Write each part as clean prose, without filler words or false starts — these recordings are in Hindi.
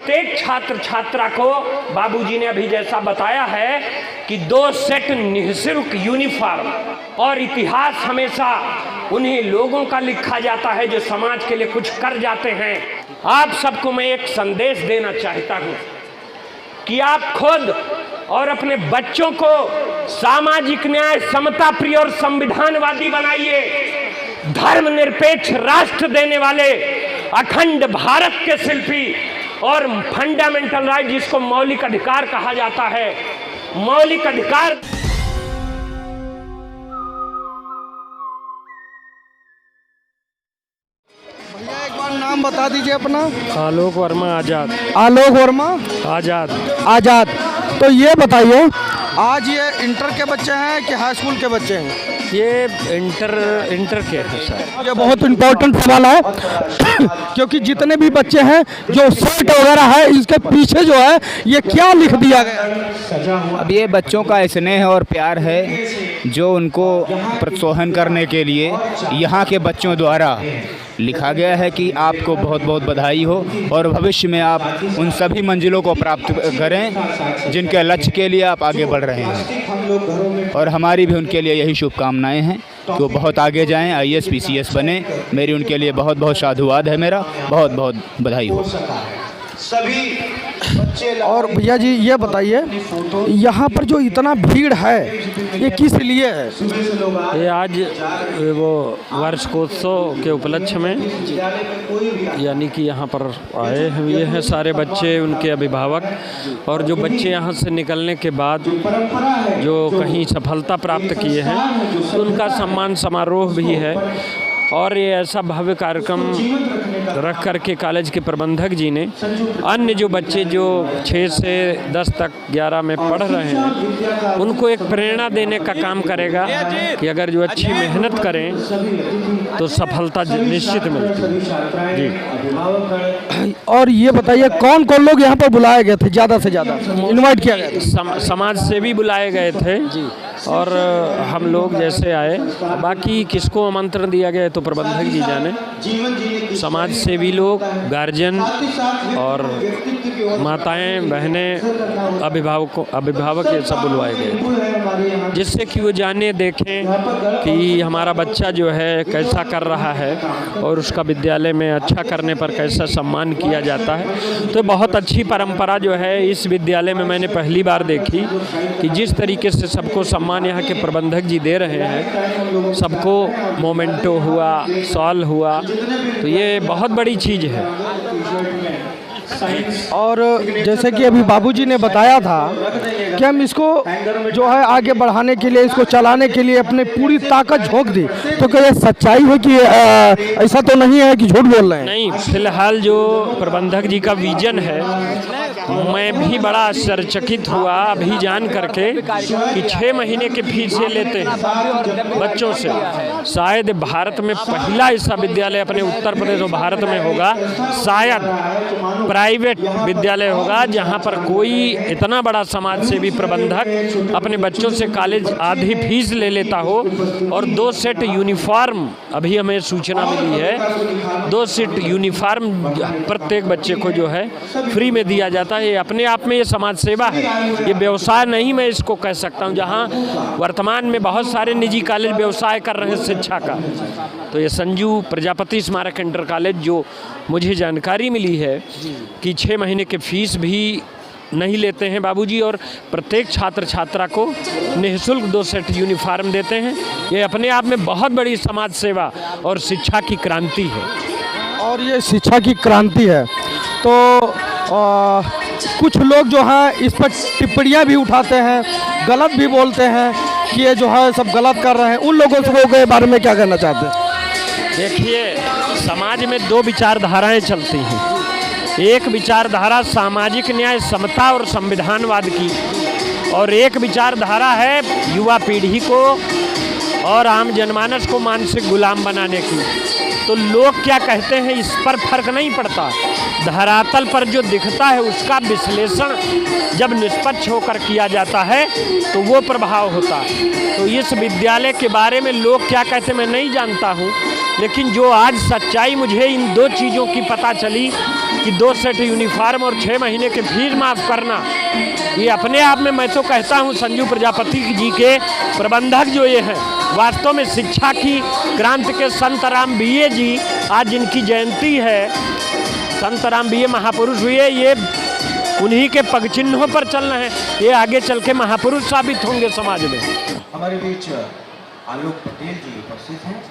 प्रत्येक छात्र छात्रा को बाबूजी ने अभी जैसा बताया है कि 2 सेट निःशुल्क यूनिफॉर्म, और इतिहास हमेशा उन्हीं लोगों का लिखा जाता है जो समाज के लिए कुछ कर जाते हैं। आप सबको मैं एक संदेश देना चाहता हूं कि आप खुद और अपने बच्चों को सामाजिक न्याय, समता प्रिय और संविधानवादी बनाइए। धर्मनिरपेक्ष राष्ट्र देने वाले अखंड भारत के शिल्पी और फंडामेंटल राइट, जिसको मौलिक अधिकार कहा जाता है, मौलिक अधिकार। भैया एक बार नाम बता दीजिए अपना। आलोक वर्मा आजाद। आलोक वर्मा आजाद। आजाद। तो ये बताइए, आज ये इंटर के बच्चे हैं कि हाई स्कूल के बच्चे हैं? ये इंटर के हैं सर। ये बहुत इम्पोर्टेंट सवाल है क्योंकि जितने भी बच्चे हैं जो शर्ट वगैरह है, इसके पीछे जो है ये क्या लिख दिया गया? अब ये बच्चों का स्नेह और प्यार है जो उनको प्रोत्साहन करने के लिए यहाँ के बच्चों द्वारा लिखा गया है कि आपको बहुत बहुत बधाई हो और भविष्य में आप उन सभी मंजिलों को प्राप्त करें जिनके लक्ष्य के लिए आप आगे बढ़ रहे हैं। और हमारी भी उनके लिए यही शुभकामनाएं हैं कि वो बहुत आगे जाएं, IAS PCS बने। मेरी उनके लिए बहुत बहुत साधुवाद है, मेरा बहुत बहुत बधाई हो। और भैया जी ये बताइए, यहाँ पर जो इतना भीड़ है ये किस लिए है? ये आज वो वार्षिकोत्सव के उपलक्ष्य में, यानी कि यहाँ पर आए हुए हैं सारे बच्चे, उनके अभिभावक, और जो बच्चे यहाँ से निकलने के बाद जो कहीं सफलता प्राप्त किए हैं उनका सम्मान समारोह भी है। और ये ऐसा भव्य कार्यक्रम रख करके कॉलेज के प्रबंधक जी ने अन्य जो बच्चे जो 6 से 10 तक 11 में पढ़ रहे हैं उनको एक प्रेरणा देने का काम करेगा कि अगर जो अच्छी मेहनत करें तो सफलता निश्चित मिलती है जी। और ये बताइए कौन कौन लोग यहाँ पर बुलाए गए थे, ज़्यादा से ज़्यादा इनवाइट किया गया? समाज से भी बुलाए गए थे और हम लोग जैसे आए, बाकी किसको आमंत्रण दिया गया तो प्रबंधक जी जाने। समाज से भी लोग, गार्जियन और माताएं, बहनें, अभिभावक ये सब बुलवाए गए, जिससे कि वो जाने, देखें कि हमारा बच्चा जो है कैसा कर रहा है और उसका विद्यालय में अच्छा करने पर कैसा सम्मान किया जाता है। तो बहुत अच्छी परंपरा जो है इस विद्यालय में मैंने पहली बार देखी कि जिस तरीके से सबको सम्मान यहाँ के प्रबंधक जी दे रहे हैं, सबको मोमेंटो हुआ, सॉल हुआ, तो ये बहुत बड़ी चीज़ है। और जैसे कि अभी बाबूजी ने बताया था कि हम इसको जो है आगे बढ़ाने के लिए, इसको चलाने के लिए अपने पूरी ताकत झोंक दी, तो क्या ये सच्चाई है कि ऐसा तो नहीं है कि झूठ बोल रहे हैं? नहीं, फिलहाल जो प्रबंधक जी का विजन है, मैं भी बड़ा आश्चर्यचकित हुआ अभी जान करके कि 6 महीने के फीस ये लेते हैं बच्चों से। शायद भारत में पहला ऐसा विद्यालय अपने उत्तर प्रदेश और भारत में होगा, शायद प्राइवेट विद्यालय होगा जहां पर कोई इतना बड़ा समाज सेवी प्रबंधक अपने बच्चों से कॉलेज आधी फीस ले लेता हो। और 2 सेट यूनिफॉर्म, अभी हमें सूचना मिली है, 2 सेट यूनिफॉर्म प्रत्येक बच्चे को जो है फ्री में दिया जाता है। ये अपने आप में ये समाज सेवा है, ये व्यवसाय नहीं मैं इसको कह सकता हूँ। जहाँ वर्तमान में बहुत सारे निजी कॉलेज व्यवसाय कर रहे हैं शिक्षा का, तो ये संजू प्रजापति स्मारक इंटर कॉलेज, जो मुझे जानकारी मिली है कि 6 महीने के फीस भी नहीं लेते हैं बाबूजी, और प्रत्येक छात्र छात्रा को निःशुल्क 2 सेट यूनिफॉर्म देते हैं। ये अपने आप में बहुत बड़ी समाज सेवा और शिक्षा की क्रांति है। और ये शिक्षा की क्रांति है तो कुछ लोग जो हैं इस पर टिप्पणियाँ भी उठाते हैं, गलत भी बोलते हैं कि ये जो है सब गलत कर रहे हैं। उन लोगों के बारे में क्या कहना चाहते हैं? देखिए, समाज में 2 विचारधाराएं चलती हैं। एक विचारधारा सामाजिक न्याय, समता और संविधानवाद की, और एक विचारधारा है युवा पीढ़ी को और आम जनमानस को मानसिक गुलाम बनाने की। तो लोग क्या कहते हैं इस पर फर्क नहीं पड़ता, धरातल पर जो दिखता है उसका विश्लेषण जब निष्पक्ष होकर किया जाता है तो वो प्रभाव होता है। तो इस विद्यालय के बारे में लोग क्या कहते मैं नहीं जानता हूँ, लेकिन जो आज सच्चाई मुझे इन 2 चीज़ों की पता चली कि 2 सेट यूनिफॉर्म और 6 महीने के फीस माफ़ करना, ये अपने आप में मैं तो कहता हूँ संजू प्रजापति जी के प्रबंधक जो ये हैं, वास्तव में शिक्षा की क्रांति के संत राम बीए जी, आज जिनकी जयंती है, संत राम बीए महापुरुष हुए, ये उन्हीं के पग चिन्हों पर चल रहे हैं, ये आगे चल के महापुरुष साबित होंगे समाज में। हमारे बीच आलोक पटेल जी उपस्थित हैं,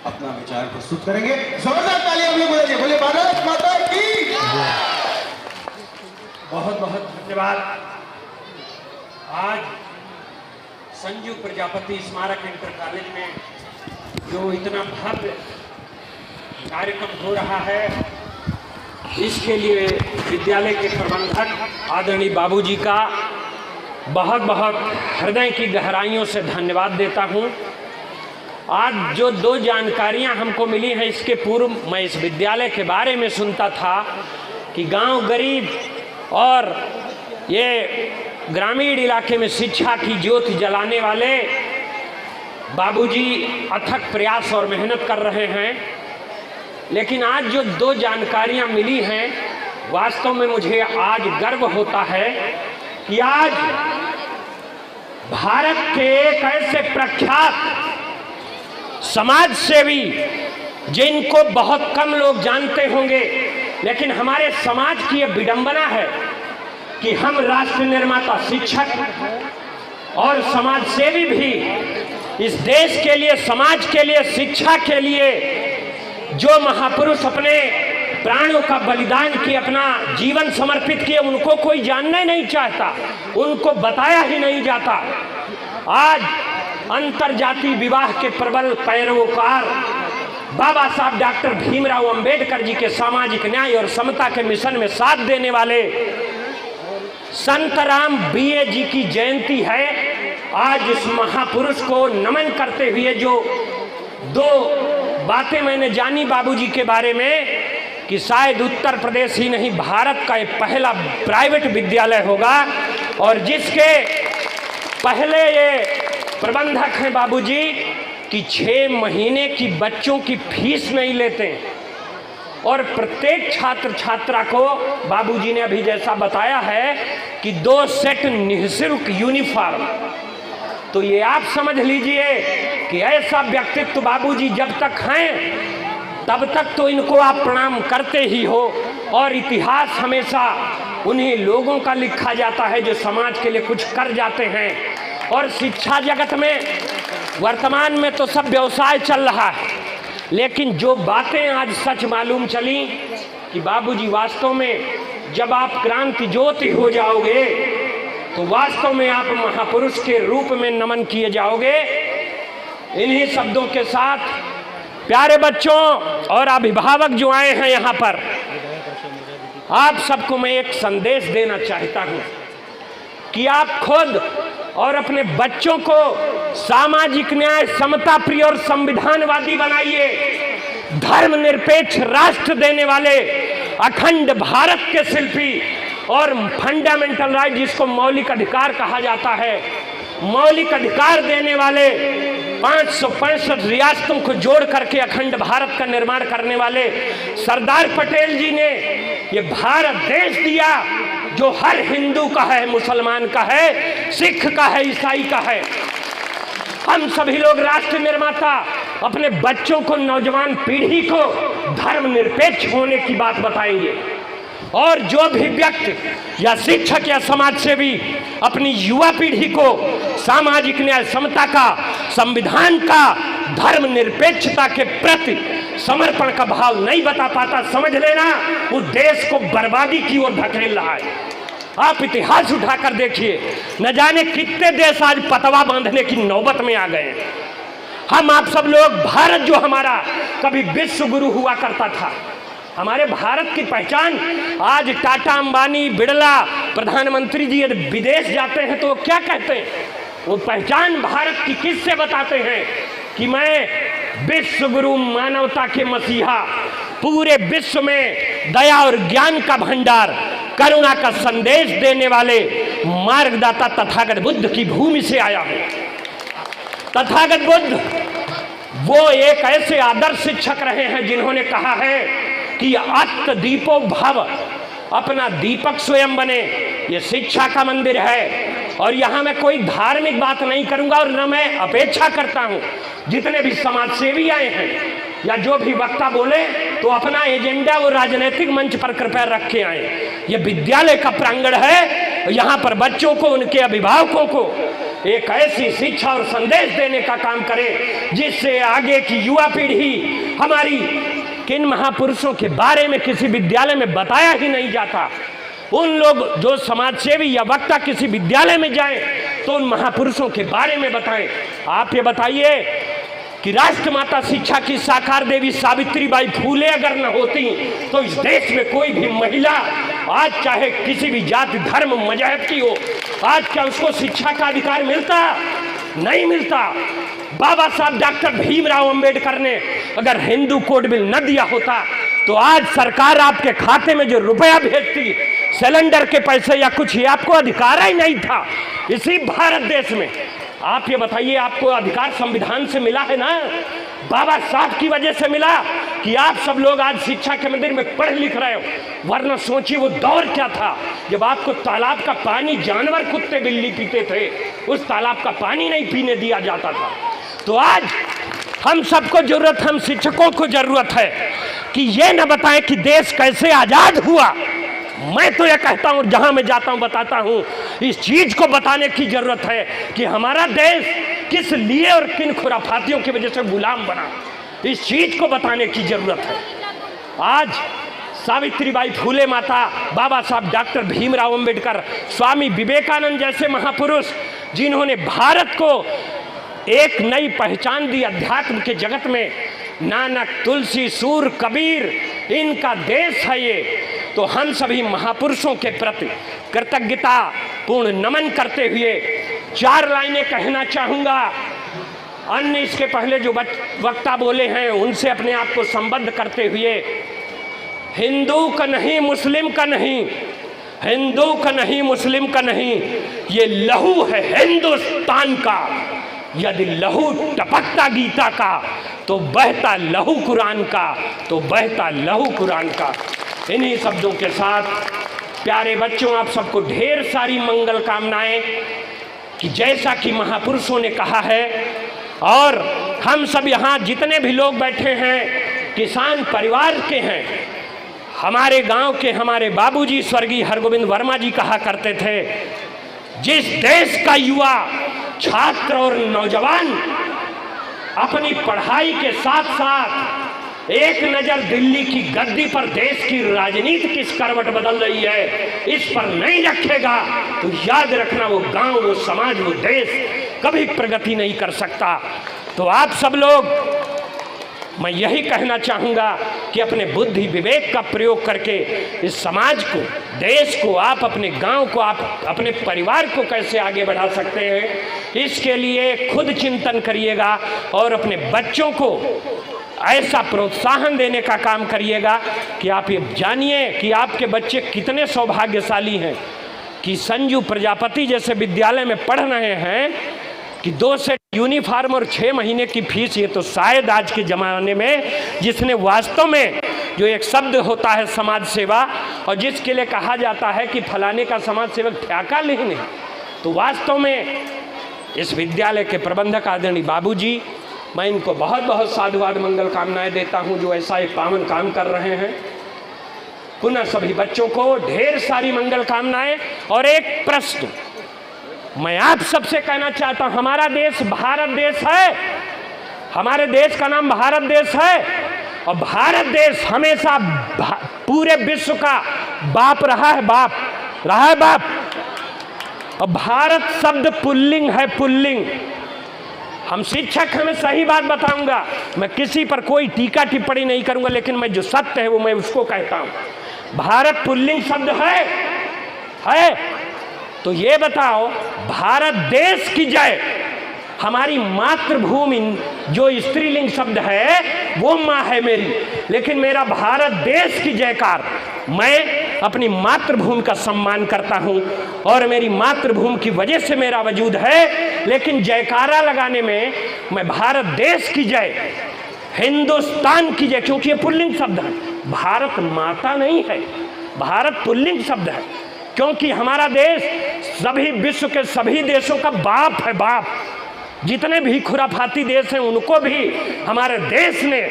अपना विचार प्रस्तुत करेंगे। जोरदार तालियां हम लोग बजाइए, बोले भारत माता की। बहुत बहुत धन्यवाद। आज संजू प्रजापति स्मारक इंटर कॉलेज में जो इतना भव्य कार्यक्रम हो रहा है, इसके लिए विद्यालय के प्रबंधक आदरणीय बाबूजी का बहुत बहुत हृदय की गहराइयों से धन्यवाद देता हूँ। आज जो 2 जानकारियाँ हमको मिली हैं, इसके पूर्व मैं इस विद्यालय के बारे में सुनता था कि गांव गरीब और ये ग्रामीण इलाके में शिक्षा की ज्योति जलाने वाले बाबूजी अथक प्रयास और मेहनत कर रहे हैं। लेकिन आज जो 2 जानकारियां मिली हैं, वास्तव में मुझे आज गर्व होता है कि आज भारत के एक ऐसे प्रख्यात समाज सेवी जिनको बहुत कम लोग जानते होंगे, लेकिन हमारे समाज की यह विडंबना है कि हम राष्ट्र निर्माता, शिक्षक और समाज सेवी भी इस देश के लिए, समाज के लिए, शिक्षा के लिए जो महापुरुष अपने प्राणों का बलिदान किए, अपना जीवन समर्पित किए, उनको कोई जानना ही नहीं चाहता, उनको बताया ही नहीं जाता। आज अंतरजातीय विवाह के प्रबल पैरोकार बाबा साहब डॉक्टर भीमराव अंबेडकर जी के सामाजिक न्याय और समता के मिशन में साथ देने वाले संत राम बीए जी की जयंती है। आज इस महापुरुष को नमन करते हुए जो 2 बातें मैंने जानी बाबूजी के बारे में, कि शायद उत्तर प्रदेश ही नहीं, भारत का ये पहला प्राइवेट विद्यालय होगा और जिसके पहले ये प्रबंधक हैं बाबूजी कि 6 महीने की बच्चों की फीस नहीं लेते और प्रत्येक छात्र छात्रा को बाबूजी ने अभी जैसा बताया है कि 2 सेट निःशुल्क यूनिफॉर्म। तो ये आप समझ लीजिए कि ऐसा व्यक्तित्व बाबूजी जब तक हैं तब तक तो इनको आप प्रणाम करते ही हो, और इतिहास हमेशा उन्हीं लोगों का लिखा जाता है जो समाज के लिए कुछ कर जाते हैं। और शिक्षा जगत में वर्तमान में तो सब व्यवसाय चल रहा है, लेकिन जो बातें आज सच मालूम चली कि बाबूजी वास्तव में जब आप क्रांति ज्योति हो जाओगे तो वास्तव में आप महापुरुष के रूप में नमन किए जाओगे। इन्हीं शब्दों के साथ प्यारे बच्चों और अभिभावक जो आए हैं यहाँ पर, आप सबको मैं एक संदेश देना चाहता हूँ कि आप खुद और अपने बच्चों को सामाजिक न्याय, समता प्रिय और संविधानवादी बनाइए। धर्मनिरपेक्ष राष्ट्र देने वाले अखंड भारत के शिल्पी और फंडामेंटल राइट, जिसको मौलिक अधिकार कहा जाता है, मौलिक अधिकार देने वाले 565 रियासतों को जोड़ करके अखंड भारत का निर्माण करने वाले सरदार पटेल जी ने ये भारत देश दिया जो हर हिंदू का है, मुसलमान का है, सिख का है, ईसाई का है। हम सभी लोग राष्ट्र निर्माता अपने बच्चों को, नौजवान पीढ़ी को धर्मनिरपेक्ष होने की बात बताएंगे, और जो भी व्यक्ति या शिक्षक या समाज सेवी अपनी युवा पीढ़ी को सामाजिक न्याय, समता का, संविधान का, धर्मनिरपेक्षता के प्रति समर्पण का भाव नहीं बता पाता, समझ लेना वो देश को बर्बादी की ओर धकेल रहा है। आप इतिहास उठाकर देखिए, न जाने कितने देश आज पतवा बांधने की नौबत में आ गए हैं। हम आप सब लोग, भारत जो हमारा कभी विश्व गुरु हुआ करता था, हमारे भारत की पहचान आज टाटा, अंबानी, बिड़ला, प्रधानमंत्री जी यदि विदेश जाते हैं तो वो क्या कहते हैं? वो पहचान भारत की किससे बताते हैं कि मैं विश्व गुरु, मानवता के मसीहा, पूरे विश्व में दया और ज्ञान का भंडार, करुणा का संदेश देने वाले मार्गदाता तथागत बुद्ध की भूमि से आया हूं। तथागत बुद्ध वो एक ऐसे आदर्श शिक्षक रहे हैं जिन्होंने कहा है कि अत्त दीपो भव, अपना दीपक स्वयं बने। ये शिक्षा का मंदिर है और यहाँ मैं कोई धार्मिक बात नहीं करूँगा और न मैं अपेक्षा करता हूँ जितने भी समाज सेवी आए हैं या जो भी वक्ता बोले तो अपना एजेंडा वो राजनीतिक मंच पर कृपया रख के आए। ये विद्यालय का प्रांगण है, यहाँ पर बच्चों को, उनके अभिभावकों को एक ऐसी शिक्षा और संदेश देने का काम करें जिससे आगे की युवा पीढ़ी हमारी किन महापुरुषों के बारे में किसी विद्यालय में बताया ही नहीं जाता। उन लोग जो समाज सेवी या वक्ता किसी विद्यालय में जाएं तो उन महापुरुषों के बारे में बताएं। आप ये बताइए कि राष्ट्रमाता शिक्षा की साकार देवी सावित्रीबाई फूले अगर न होती तो इस देश में कोई भी महिला आज चाहे किसी भी जाति धर्म मजहब की हो, आज क्या उसको शिक्षा का अधिकार मिलता? नहीं मिलता। बाबा साहब डॉक्टर भीमराव अंबेडकर ने अगर हिंदू कोड बिल न दिया होता तो आज सरकार आपके खाते में जो रुपया भेजती सिलेंडर के पैसे या कुछ, ये आपको अधिकार ही नहीं था इसी भारत देश में। आप ये बताइए, आपको अधिकार संविधान से मिला है ना, बाबा साहब की वजह से मिला कि आप सब लोग आज शिक्षा के मंदिर में पढ़ लिख रहे हो। वरना सोचिए वो दौर क्या था जब आपको तालाब का पानी जानवर कुत्ते बिल्ली पीते थे, उस तालाब का पानी नहीं पीने दिया जाता था। तो आज हम सबको जरूरत, हम शिक्षकों को जरूरत है कि ये न बताएं कि देश कैसे आजाद हुआ। मैं तो ये कहता हूँ, जहां मैं जाता हूँ बताता हूँ, इस चीज को बताने की जरूरत है कि हमारा देश किस लिए और किन खुराफातियों की वजह से गुलाम बना, इस चीज को बताने की जरूरत है। आज सावित्रीबाई फूले माता, बाबा साहब डॉक्टर भीमराव अंबेडकर, स्वामी विवेकानंद जैसे महापुरुष जिन्होंने भारत को एक नई पहचान दी अध्यात्म के जगत में, नानक, तुलसी, सूर, कबीर, इनका देश है ये। तो हम सभी महापुरुषों के प्रति कृतज्ञता पूर्ण नमन करते हुए 4 लाइनें कहना चाहूँगा। अन्य इसके पहले जो वक्ता बोले हैं उनसे अपने आप को संबद्ध करते हुए, हिंदू का नहीं, मुस्लिम का नहीं, हिंदू का नहीं, मुस्लिम का नहीं, ये लहू है हिंदुस्तान का। यदि लहू टपकता गीता का तो बहता लहू कुरान का, तो बहता लहू कुरान का। इन्हीं शब्दों के साथ प्यारे बच्चों, आप सबको ढेर सारी मंगल कामनाएं कि जैसा कि महापुरुषों ने कहा है और हम सब यहाँ जितने भी लोग बैठे हैं किसान परिवार के हैं। हमारे गांव के हमारे बाबूजी स्वर्गीय हरगोविंद वर्मा जी कहा करते थे, जिस देश का युवा, छात्र और नौजवान अपनी पढ़ाई के साथ साथ एक नज़र दिल्ली की गद्दी पर देश की राजनीति किस करवट बदल रही है इस पर नहीं रखेगा तो याद रखना वो गांव, वो समाज, वो देश कभी प्रगति नहीं कर सकता। तो आप सब लोग, मैं यही कहना चाहूँगा कि अपने बुद्धि विवेक का प्रयोग करके इस समाज को, देश को, आप अपने गांव को, आप अपने परिवार को कैसे आगे बढ़ा सकते हैं, इसके लिए खुद चिंतन करिएगा और अपने बच्चों को ऐसा प्रोत्साहन देने का काम करिएगा कि आप ये जानिए कि आपके बच्चे कितने सौभाग्यशाली हैं कि संजू प्रजापति जैसे विद्यालय में पढ़ रहे हैं कि 2 सेट यूनिफॉर्म और 6 महीने की फीस। ये तो शायद आज के ज़माने में जिसने वास्तव में जो एक शब्द होता है समाज सेवा और जिसके लिए कहा जाता है कि फलाने का समाज सेवक ठेका लेने, तो वास्तव में इस विद्यालय के प्रबंधक आदरणीय बाबूजी, मैं इनको बहुत बहुत साधुवाद मंगल कामनाएं देता हूं जो ऐसा एक पावन काम कर रहे हैं। पुनः सभी बच्चों को ढेर सारी मंगल कामनाएं। और एक प्रश्न मैं आप सबसे कहना चाहता हूं, हमारा देश भारत देश है, हमारे देश का नाम भारत देश है और भारत देश हमेशा पूरे विश्व का बाप रहा है, बाप रहा है, बाप। और भारत शब्द पुल्लिंग है, पुल्लिंग। हम शिक्षक, हमें सही बात बताऊंगा, मैं किसी पर कोई टीका टिप्पणी नहीं करूंगा, लेकिन मैं जो सत्य है वो मैं उसको कहता हूं। भारत पुल्लिंग शब्द है तो ये बताओ, भारत देश की जय, हमारी मातृभूमि जो स्त्रीलिंग शब्द है वो माँ है मेरी, लेकिन मेरा भारत देश की जयकार, मैं अपनी मातृभूमि का सम्मान करता हूँ और मेरी मातृभूमि की वजह से मेरा वजूद है। लेकिन जयकारा लगाने में मैं भारत देश की जय, हिंदुस्तान की जय, क्योंकि ये पुल्लिंग शब्द है, भारत माता नहीं है, भारत पुल्लिंग शब्द है, क्योंकि हमारा देश सभी विश्व के सभी देशों का बाप है, बाप। जितने भी खुराफाती देश हैं उनको भी हमारे देश ने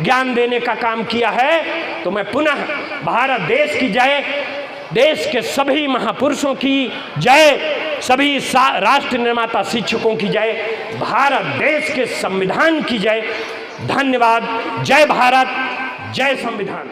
ज्ञान देने का काम किया है। तो मैं पुनः भारत देश की जय, देश के सभी महापुरुषों की जय, सभी राष्ट्र निर्माता शिक्षकों की जय, भारत देश के संविधान की जय। धन्यवाद। जय भारत, जय संविधान।